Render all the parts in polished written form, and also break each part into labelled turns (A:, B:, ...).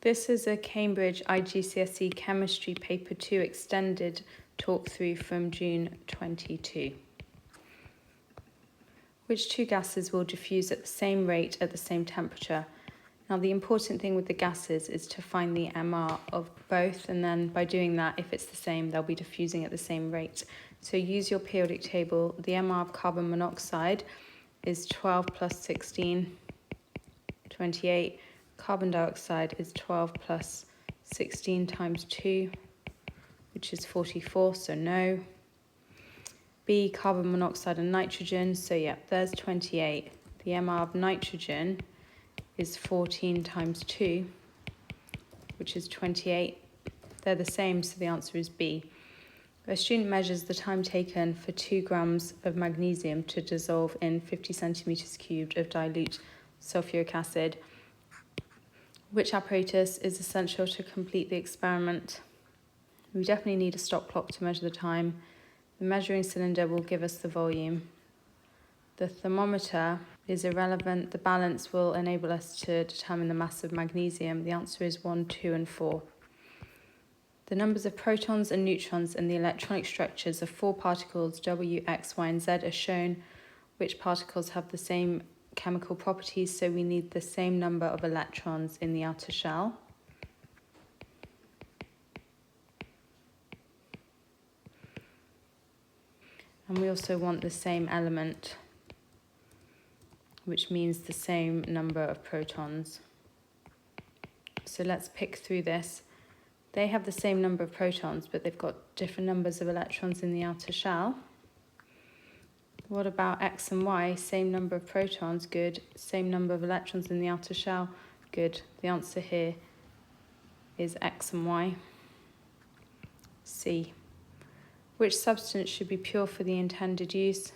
A: This is a Cambridge IGCSE Chemistry Paper 2 extended talk through from June 22. Which two gases will diffuse at the same rate at the same temperature? Now the important thing with the gases is to find the MR of both, and then by doing that, if it's the same, they'll be diffusing at the same rate. So use your periodic table. The MR of carbon monoxide is 12 plus 16, 28. Carbon dioxide is 12 plus 16 times 2, which is 44, so no. B, carbon monoxide and nitrogen, so yeah, there's 28. The MR of nitrogen is 14 times 2, which is 28. They're the same, so the answer is B. A student measures the time taken for 2 grams of magnesium to dissolve in 50 centimetres cubed of dilute sulfuric acid. Which apparatus is essential to complete the experiment? We definitely need a stop clock to measure the time. The measuring cylinder will give us the volume. The thermometer is irrelevant. The balance will enable us to determine the mass of magnesium. The answer is 1, 2, and 4. The numbers of protons and neutrons in the electronic structures of 4 particles W, X, Y, and Z are shown. Which particles have the same chemical properties? So we need the same number of electrons in the outer shell. And we also want the same element, which means the same number of protons. So let's pick through this. They have the same number of protons, but they've got different numbers of electrons in the outer shell. What about X and Y? Same number of protons, good. Same number of electrons in the outer shell, good. The answer here is X and Y. C. Which substance should be pure for the intended use?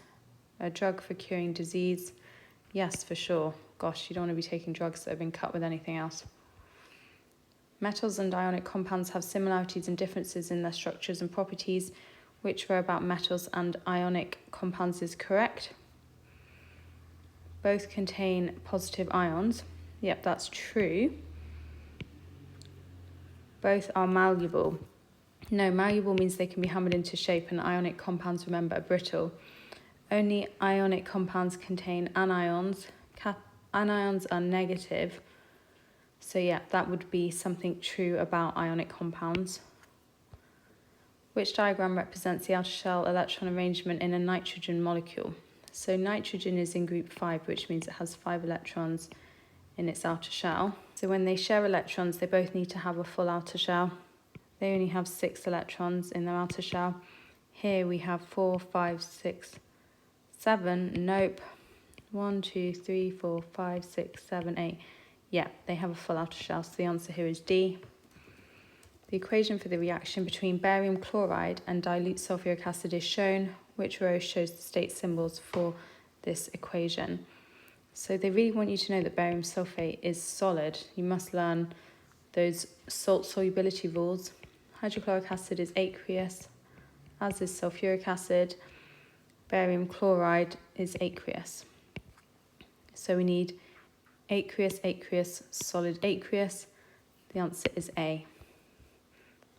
A: A drug for curing disease? Yes, for sure. Gosh, you don't want to be taking drugs that have been cut with anything else. Metals and ionic compounds have similarities and differences in their structures and properties. Which row about metals and ionic compounds is correct? Both contain positive ions. Yep, that's true. Both are malleable. No, malleable means they can be hammered into shape, and ionic compounds, remember, are brittle. Only ionic compounds contain anions. Anions are negative. So yeah, that would be something true about ionic compounds. Which diagram represents the outer shell electron arrangement in a nitrogen molecule? So nitrogen is in group 5, which means it has 5 electrons in its outer shell. So when they share electrons, they both need to have a full outer shell. They only have 6 electrons in their outer shell. Here we have 4, 5, 6, 7. Nope. 1, 2, 3, 4, 5, 6, 7, 8. Yeah, they have a full outer shell, so the answer here is D. The equation for the reaction between barium chloride and dilute sulfuric acid is shown. Which row shows the state symbols for this equation? So they really want you to know that barium sulfate is solid. You must learn those salt solubility rules. Hydrochloric acid is aqueous, as is sulfuric acid. Barium chloride is aqueous. So we need aqueous, aqueous, solid aqueous. The answer is A.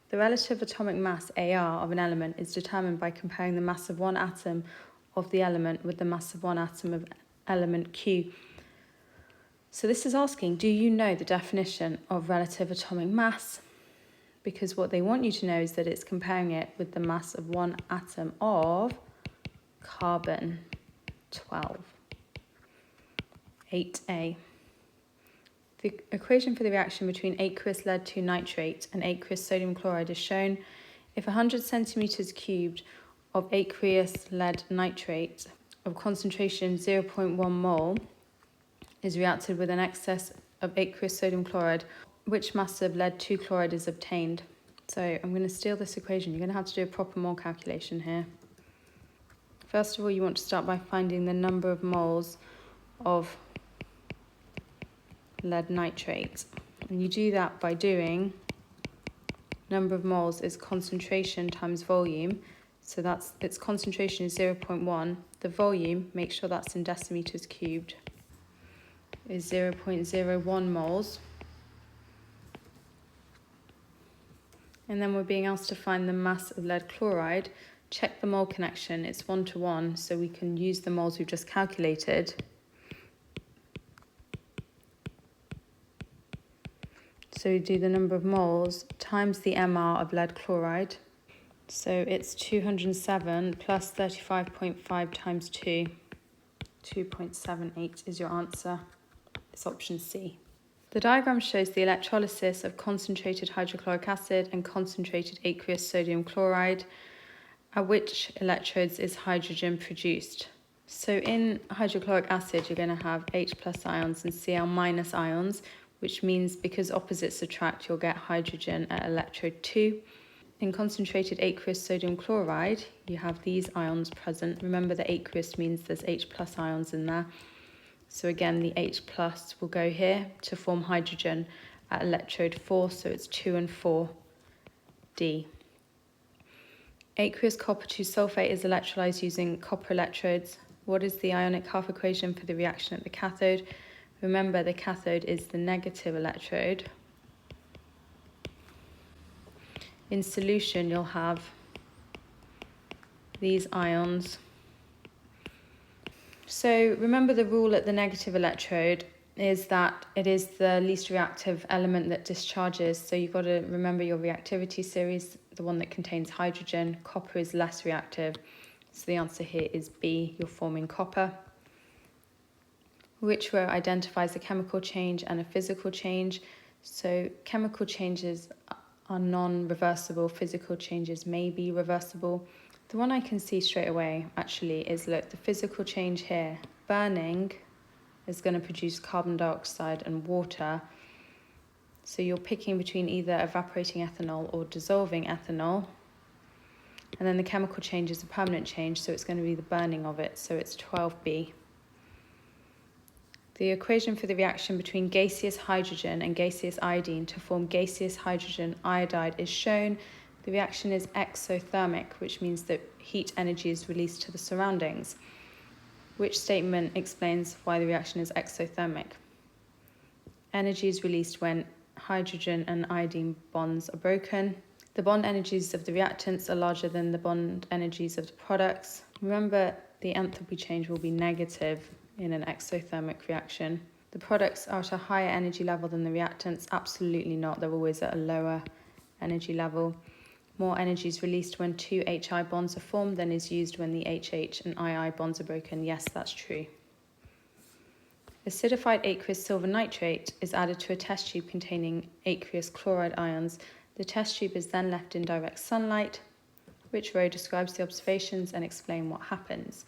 A: The relative atomic mass AR of an element is determined by comparing the mass of one atom of the element with the mass of one atom of element Q. So this is asking, do you know the definition of relative atomic mass? Because what they want you to know is that it's comparing it with the mass of one atom of carbon 12. 8A. The equation for the reaction between aqueous lead 2 nitrate and aqueous sodium chloride is shown. If 100 centimetres cubed of aqueous lead nitrate of concentration 0.1 mole is reacted with an excess of aqueous sodium chloride, which mass of lead 2 chloride is obtained? So I'm going to steal this equation. You're going to have to do a proper mole calculation here. First of all, you want to start by finding the number of moles of lead nitrate, and you do that by doing number of moles is concentration times volume. So that's its concentration is 0.1. The volume, make sure that's in decimeters cubed, is 0.01 moles. And then we're being asked to find the mass of lead chloride. Check the mole connection, it's 1:1, so we can use the moles we've just calculated. So we do the number of moles times the MR of lead chloride. So it's 207 plus 35.5 times 2. 2.78 is your answer. It's option C. The diagram shows the electrolysis of concentrated hydrochloric acid and concentrated aqueous sodium chloride. At which electrodes is hydrogen produced? So in hydrochloric acid, you're going to have H plus ions and Cl minus ions, which means because opposites attract, you'll get hydrogen at electrode 2. In concentrated aqueous sodium chloride, you have these ions present. Remember that aqueous means there's H plus ions in there. So again, the H plus will go here to form hydrogen at electrode 4, so it's 2 and 4, D. Aqueous copper 2 sulfate is electrolyzed using copper electrodes. What is the ionic half equation for the reaction at the cathode? Remember, the cathode is the negative electrode. In solution, you'll have these ions. So remember, the rule at the negative electrode is that it is the least reactive element that discharges. So you've got to remember your reactivity series, the one that contains hydrogen. Copper is less reactive. So the answer here is B, you're forming copper. Which row identifies a chemical change and a physical change? So chemical changes are non-reversible, physical changes may be reversible. The one I can see straight away actually is, look, the physical change here. Burning is going to produce carbon dioxide and water. So you're picking between either evaporating ethanol or dissolving ethanol. And then the chemical change is a permanent change, so it's going to be the burning of it, so it's 12B. The equation for the reaction between gaseous hydrogen and gaseous iodine to form gaseous hydrogen iodide is shown. The reaction is exothermic, which means that heat energy is released to the surroundings. Which statement explains why the reaction is exothermic? Energy is released when hydrogen and iodine bonds are broken. The bond energies of the reactants are larger than the bond energies of the products. Remember, the enthalpy change will be negative in an exothermic reaction. The products are at a higher energy level than the reactants? Absolutely not. They're always at a lower energy level. More energy is released when two HI bonds are formed than is used when the HH and II bonds are broken. Yes, that's true. Acidified aqueous silver nitrate is added to a test tube containing aqueous chloride ions. The test tube is then left in direct sunlight. Which row describes the observations and explain what happens?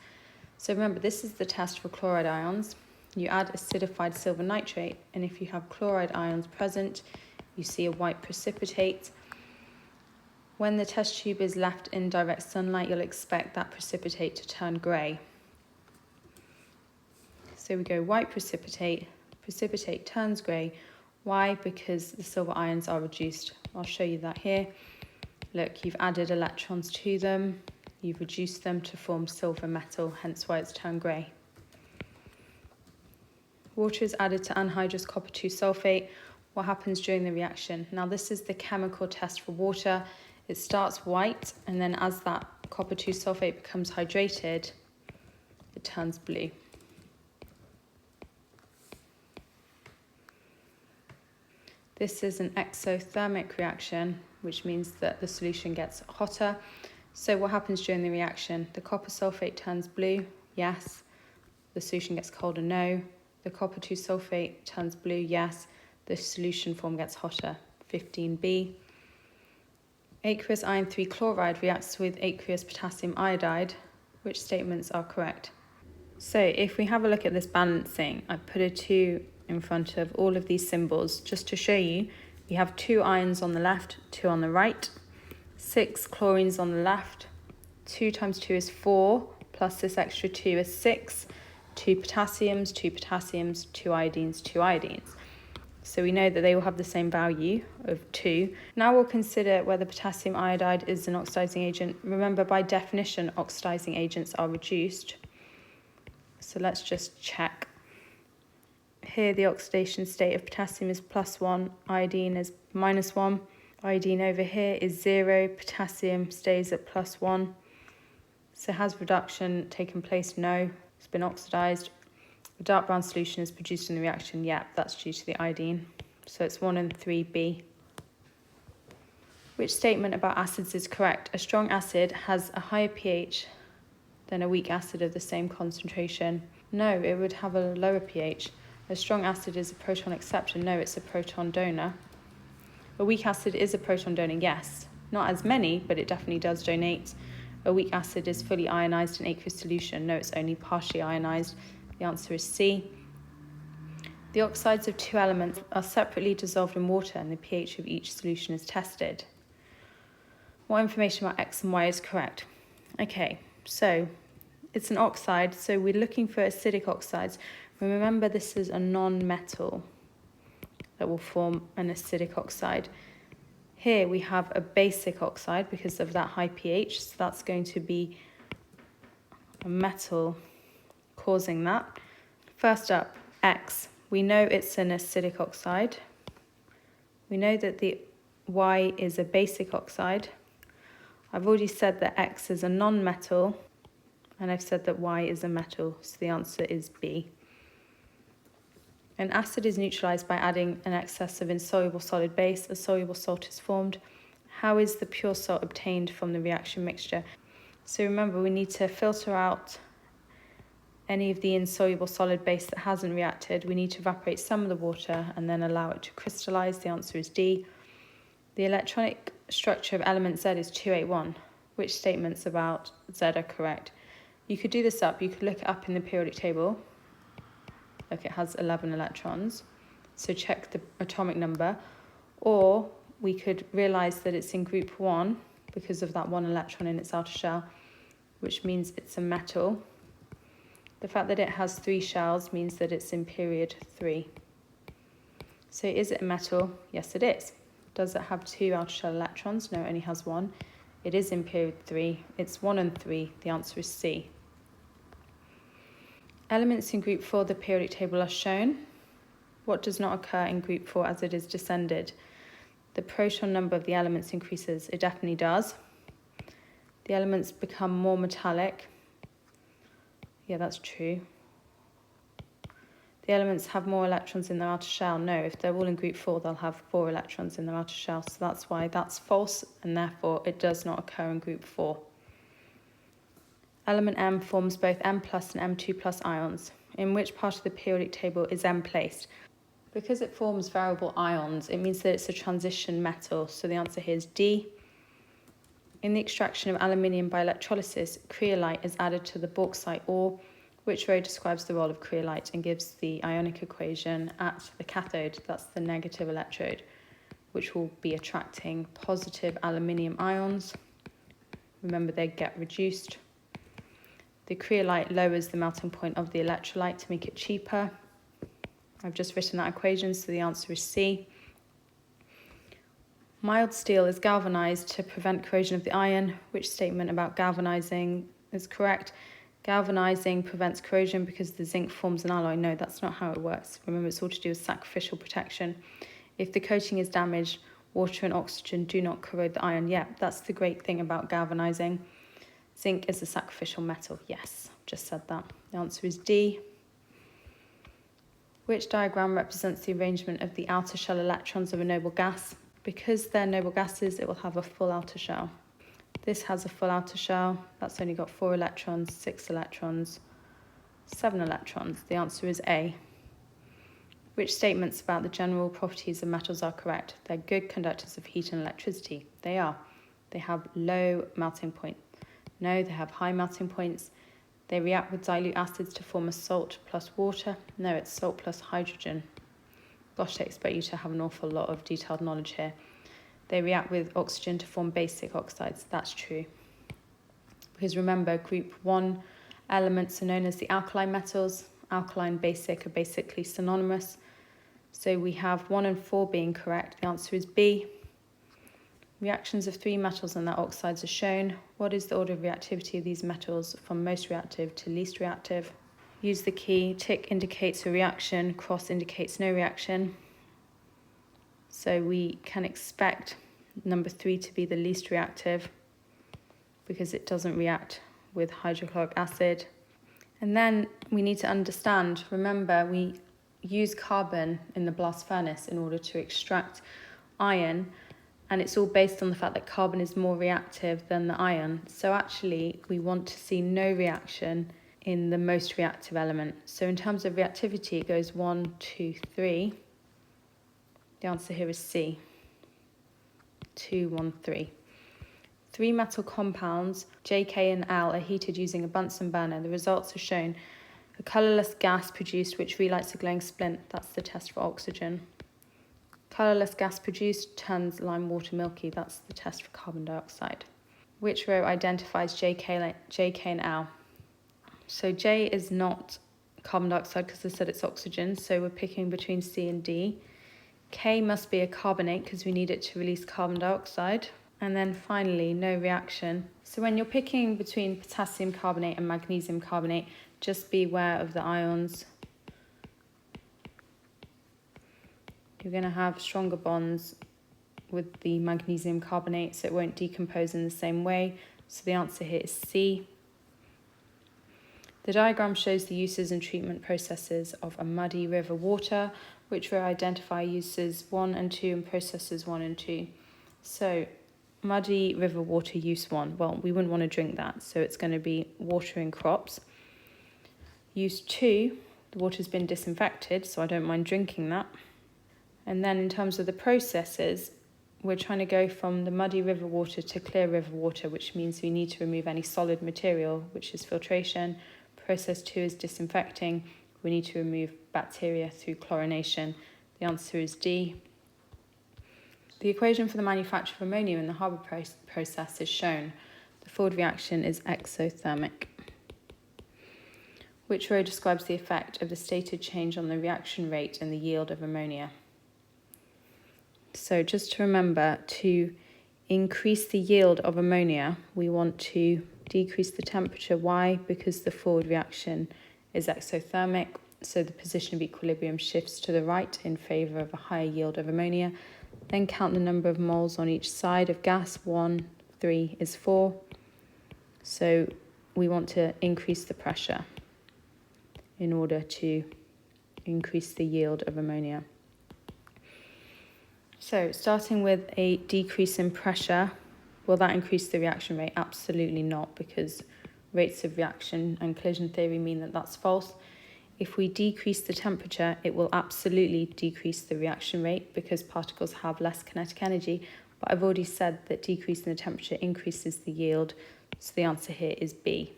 A: So remember, this is the test for chloride ions. You add acidified silver nitrate, and if you have chloride ions present, you see a white precipitate. When the test tube is left in direct sunlight, you'll expect that precipitate to turn grey. So we go white precipitate, precipitate turns grey. Why? Because the silver ions are reduced. I'll show you that here. Look, you've added electrons to them. You've reduced them to form silver metal, hence why it's turned grey. Water is added to anhydrous copper 2 sulfate. What happens during the reaction? Now, this is the chemical test for water. It starts white, and then as that copper 2 sulfate becomes hydrated, it turns blue. This is an exothermic reaction, which means that the solution gets hotter. So what happens during the reaction? The copper sulfate turns blue, yes. The solution gets colder, no. The copper 2 sulfate turns blue, yes. The solution form gets hotter, 15B. Aqueous iron 3 chloride reacts with aqueous potassium iodide. Which statements are correct? So if we have a look at this balancing, I put a 2 in front of all of these symbols just to show you. We have 2 ions on the left, 2 on the right. 6 chlorines on the left, 2 times 2 is 4, plus this extra 2 is 6, 2 potassiums, 2 potassiums, 2 iodines, 2 iodines. So we know that they will have the same value of 2. Now we'll consider whether potassium iodide is an oxidizing agent. Remember, by definition, oxidizing agents are reduced. So let's just check. Here the oxidation state of potassium is +1, iodine is -1. Iodine over here is 0, potassium stays at +1. So has reduction taken place? No, it's been oxidised. A dark brown solution is produced in the reaction. Yeah, that's due to the iodine. So it's 1 and 3B. Which statement about acids is correct? A strong acid has a higher pH than a weak acid of the same concentration. No, it would have a lower pH. A strong acid is a proton acceptor. No, it's a proton donor. A weak acid is a proton donor, yes. Not as many, but it definitely does donate. A weak acid is fully ionised in aqueous solution. No, it's only partially ionised. The answer is C. The oxides of two elements are separately dissolved in water and the pH of each solution is tested. What information about X and Y is correct? Okay, so it's an oxide, so we're looking for acidic oxides. Remember, this is a non-metal that will form an acidic oxide. Here we have a basic oxide because of that high pH, so that's going to be a metal causing that. First up, X. We know it's an acidic oxide. We know that the Y is a basic oxide. I've already said that X is a non-metal, and I've said that Y is a metal, so the answer is B. An acid is neutralised by adding an excess of insoluble solid base. A soluble salt is formed. How is the pure salt obtained from the reaction mixture? So remember, we need to filter out any of the insoluble solid base that hasn't reacted. We need to evaporate some of the water and then allow it to crystallise. The answer is D. The electronic structure of element Z is 281. Which statements about Z are correct? You could do this up. You could look it up in the periodic table. Look, it has 11 electrons. So check the atomic number. Or we could realise that it's in group 1 because of that 1 electron in its outer shell, which means it's a metal. The fact that it has 3 shells means that it's in period 3. So is it a metal? Yes, it is. Does it have 2 outer shell electrons? No, it only has 1. It is in period 3. It's 1 and 3. The answer is C. Elements in group 4 of the periodic table are shown. What does not occur in group 4 as it is descended? The proton number of the elements increases. It definitely does. The elements become more metallic. Yeah, that's true. The elements have more electrons in their outer shell. No, if they're all in group 4, they'll have 4 electrons in their outer shell. So that's why that's false, and therefore it does not occur in group 4. Element M forms both M plus and M2 plus ions. In which part of the periodic table is M placed? Because it forms variable ions, it means that it's a transition metal. So the answer here is D. In the extraction of aluminium by electrolysis, creolite is added to the bauxite ore. Which row describes the role of creolite and gives the ionic equation at the cathode? That's the negative electrode, which will be attracting positive aluminium ions. Remember, they get reduced. The creolite lowers the melting point of the electrolyte to make it cheaper. I've just written that equation, so the answer is C. Mild steel is galvanized to prevent corrosion of the iron. Which statement about galvanizing is correct? Galvanizing prevents corrosion because the zinc forms an alloy. No, that's not how it works. Remember, it's all to do with sacrificial protection. If the coating is damaged, water and oxygen do not corrode the iron. Yeah, that's the great thing about galvanizing. Zinc is a sacrificial metal. Yes, just said that. The answer is D. Which diagram represents the arrangement of the outer shell electrons of a noble gas? Because they're noble gases, it will have a full outer shell. This has a full outer shell. That's only got 4 electrons, 6 electrons, 7 electrons. The answer is A. Which statements about the general properties of metals are correct? They're good conductors of heat and electricity. They are. They have low melting point. No, they have high melting points. They react with dilute acids to form a salt plus water. No, it's salt plus hydrogen. Gosh, I expect you to have an awful lot of detailed knowledge here. They react with oxygen to form basic oxides. That's true. Because remember, group 1 elements are known as the alkaline metals. Alkaline, basic are basically synonymous. So we have 1 and 4 being correct. The answer is B. Reactions of 3 metals and their oxides are shown. What is the order of reactivity of these metals from most reactive to least reactive? Use the key. Tick indicates a reaction, cross indicates no reaction. So we can expect number 3 to be the least reactive because it doesn't react with hydrochloric acid. And then we need to understand, remember, we use carbon in the blast furnace in order to extract iron, and it's all based on the fact that carbon is more reactive than the iron. So actually, we want to see no reaction in the most reactive element. So in terms of reactivity, it goes 1, 2, 3. The answer here is C. 2, 1, 3. 3 metal compounds, J, K, and L, are heated using a Bunsen burner. The results are shown. A colourless gas produced which relights a glowing splint. That's the test for oxygen. Colourless gas produced turns lime water milky. That's the test for carbon dioxide. Which row identifies J, K, and L? So J is not carbon dioxide because I said it's oxygen, so we're picking between C and D. K must be a carbonate because we need it to release carbon dioxide. And then finally, no reaction. So when you're picking between potassium carbonate and magnesium carbonate, just be aware of the ions. You're going to have stronger bonds with the magnesium carbonate, so it won't decompose in the same way. So the answer here is C. The diagram shows the uses and treatment processes of a muddy river water, which will identify uses 1 and 2 and processes 1 and 2. So muddy river water use 1, well, we wouldn't want to drink that, so it's going to be watering crops. Use 2, the water's been disinfected, so I don't mind drinking that. And then in terms of the processes, we're trying to go from the muddy river water to clear river water, which means we need to remove any solid material, which is filtration. Process 2 is disinfecting. We need to remove bacteria through chlorination. The answer is D. The equation for the manufacture of ammonia in the Haber process is shown. The forward reaction is exothermic. Which row describes the effect of the stated change on the reaction rate and the yield of ammonia? So just to remember, to increase the yield of ammonia, we want to decrease the temperature. Why? Because the forward reaction is exothermic, so the position of equilibrium shifts to the right in favour of a higher yield of ammonia. Then count the number of moles on each side of gas. 1, 3 is 4. So we want to increase the pressure in order to increase the yield of ammonia. So starting with a decrease in pressure, will that increase the reaction rate? Absolutely not, because rates of reaction and collision theory mean that that's false. If we decrease the temperature, it will absolutely decrease the reaction rate because particles have less kinetic energy. But I've already said that decreasing the temperature increases the yield, so the answer here is B.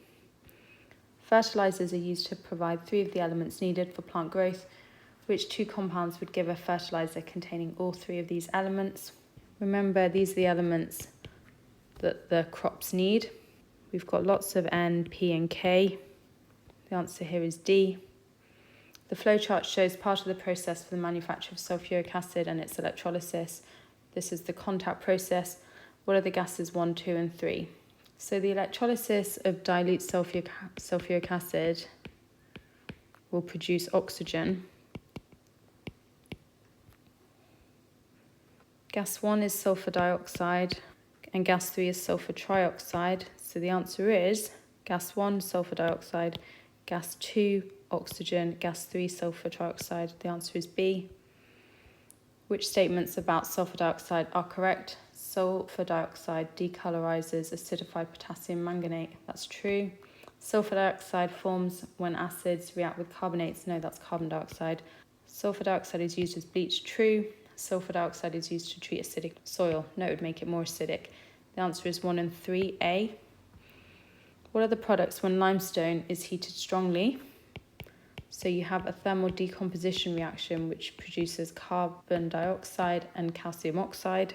A: Fertilizers are used to provide 3 of the elements needed for plant growth. Which 2 compounds would give a fertilizer containing all 3 of these elements? Remember, these are the elements that the crops need. We've got lots of N, P, and K. The answer here is D. The flowchart shows part of the process for the manufacture of sulfuric acid and its electrolysis. This is the contact process. What are the gases 1, 2, and 3? So the electrolysis of dilute sulfuric acid will produce oxygen. Gas 1 is sulfur dioxide and gas 3 is sulfur trioxide. So the answer is gas 1, sulfur dioxide, gas 2, oxygen, gas 3, sulfur trioxide. The answer is B. Which statements about sulfur dioxide are correct? Sulfur dioxide decolorizes acidified potassium manganate. That's true. Sulfur dioxide forms when acids react with carbonates. No, that's carbon dioxide. Sulfur dioxide is used as bleach. True. Sulfur dioxide is used to treat acidic soil. No, it would make it more acidic. The answer is 1 and 3A. What are the products when limestone is heated strongly? So you have a thermal decomposition reaction which produces carbon dioxide and calcium oxide.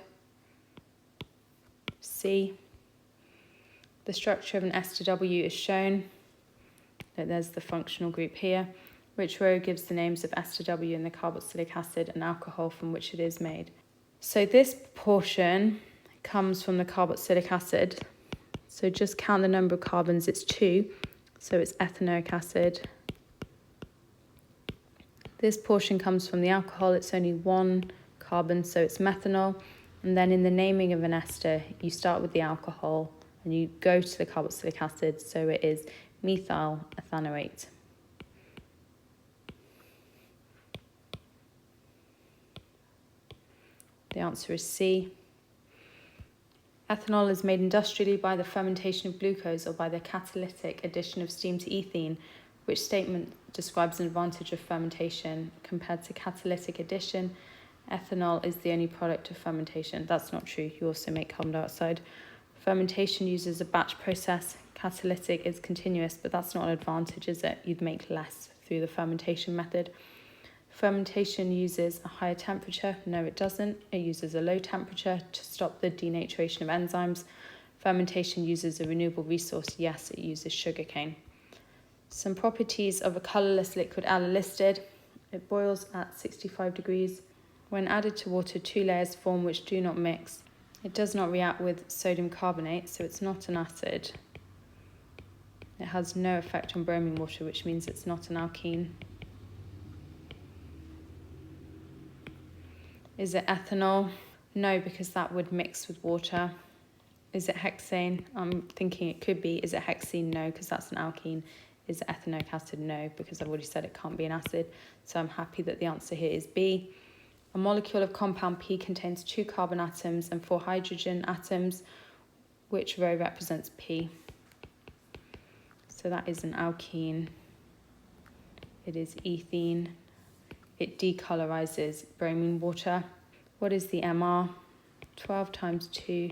A: C. The structure of an S to W is shown. There's the functional group here. Which row gives the names of S to W in the carboxylic acid and alcohol from which it is made? So this portion comes from the carboxylic acid. So just count the number of carbons, it's 2. So it's ethanoic acid. This portion comes from the alcohol, it's only 1 carbon, so it's methanol. And then in the naming of an ester, you start with the alcohol and you go to the carboxylic acid, so it is methyl ethanoate. The answer is C. Ethanol is made industrially by the fermentation of glucose or by the catalytic addition of steam to ethene. Which statement describes an advantage of fermentation compared to catalytic addition? Ethanol is the only product of fermentation. That's not true. You also make carbon dioxide. Fermentation uses a batch process. Catalytic is continuous, but that's not an advantage, is it? You'd make less through the fermentation method. Fermentation uses a higher temperature. No, it doesn't. It uses a low temperature to stop the denaturation of enzymes. Fermentation uses a renewable resource. Yes, it uses sugarcane. Some properties of a colourless liquid are listed. It boils at 65 degrees. When added to water, 2 layers form which do not mix. It does not react with sodium carbonate, so it's not an acid. It has no effect on bromine water, which means it's not an alkene. Is it ethanol? No, because that would mix with water. Is it hexane? I'm thinking it could be. Is it hexene? No, because that's an alkene. Is it ethanoic acid? No, because I've already said it can't be an acid. So I'm happy that the answer here is B. A molecule of compound P contains 2 carbon atoms and 4 hydrogen atoms. Which row represents P? So that is an alkene. It is ethene. It decolorizes bromine water. What is the MR? 12 times 2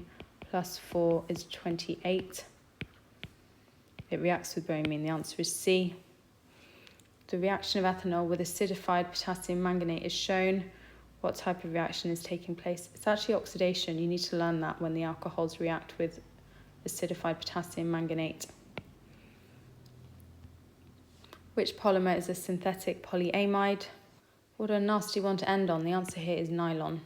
A: plus 4 is 28. It reacts with bromine. The answer is C. The reaction of ethanol with acidified potassium manganate is shown. What type of reaction is taking place? It's actually oxidation. You need to learn that when the alcohols react with acidified potassium manganate. Which polymer is a synthetic polyamide? What a nasty one to end on. The answer here is nylon.